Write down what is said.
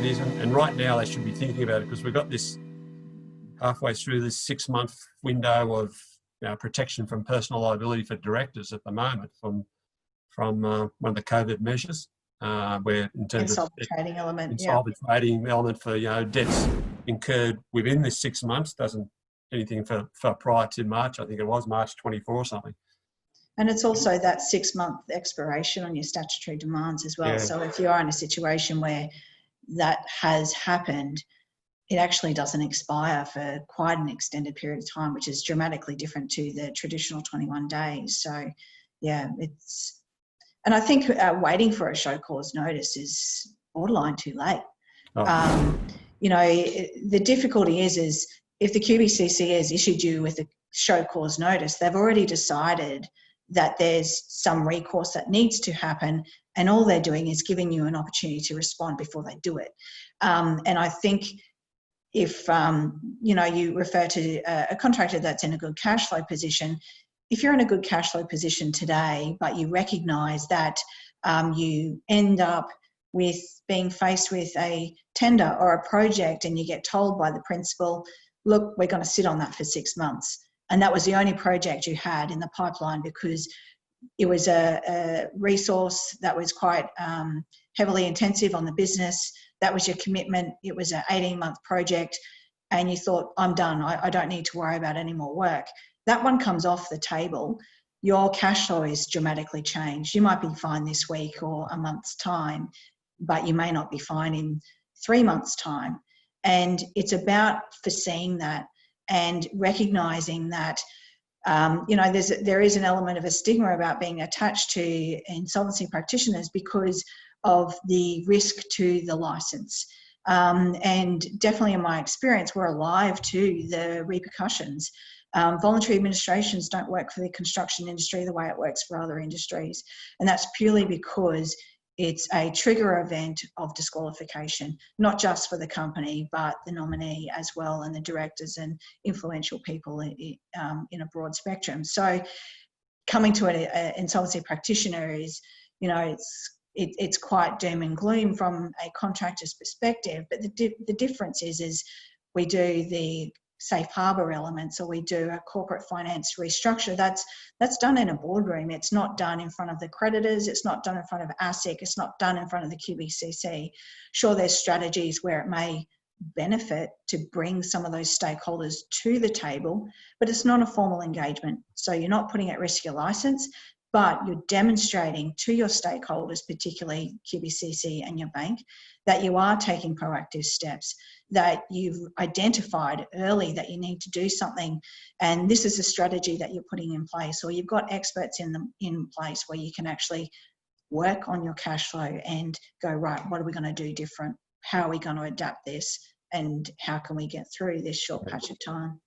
it is. And right now they should be thinking about it, because we've got this halfway through this 6-month window of protection from personal liability for directors at the moment from one of the COVID measures, where in terms insolvent trading element, insolvent trading element for debts incurred within this 6 months, doesn't anything for prior to March. I think it was March 24 or something. And it's also that 6-month expiration on your statutory demands as well. Yeah. So if you are in a situation where that has happened, it actually doesn't expire for quite an extended period of time, which is dramatically different to the traditional 21 days. So, yeah, and I think waiting for a show cause notice is borderline too late. Oh. The difficulty is if the QBCC has issued you with a show cause notice, they've already decided that there's some recourse that needs to happen, and all they're doing is giving you an opportunity to respond before they do it. And I think if, you refer to a contractor that's in a good cash flow position, if you're in a good cash flow position today, but you recognise that you end up with being faced with a tender or a project and you get told by the principal, look, we're going to sit on that for 6 months. And that was the only project you had in the pipeline because it was a resource that was quite heavily intensive on the business. That was your commitment. It was an 18-month project and you thought, I'm done. I don't need to worry about any more work. That one comes off the table. Your cash flow is dramatically changed. You might be fine this week or a month's time, but you may not be fine in 3 months' time. And it's about foreseeing that and recognising that, there is an element of a stigma about being attached to insolvency practitioners because of the risk to the licence. And definitely in my experience, we're alive to the repercussions. Voluntary administrations don't work for the construction industry the way it works for other industries. And that's purely because it's a trigger event of disqualification, not just for the company, but the nominee as well, and the directors and influential people in a broad spectrum. So coming to an insolvency practitioner is, it's quite doom and gloom from a contractor's perspective. But the difference is we do the safe harbour elements, or we do a corporate finance restructure. That's done in a boardroom. It's not done in front of the creditors. It's not done in front of ASIC. It's not done in front of the QBCC. Sure, there's strategies where it may benefit to bring some of those stakeholders to the table, but it's not a formal engagement. So you're not putting at risk your licence, but you're demonstrating to your stakeholders, particularly QBCC and your bank, that you are taking proactive steps, that you've identified early that you need to do something, and this is a strategy that you're putting in place, or you've got experts in place where you can actually work on your cash flow and go, right, what are we going to do different? How are we going to adapt this? And how can we get through this short patch of time?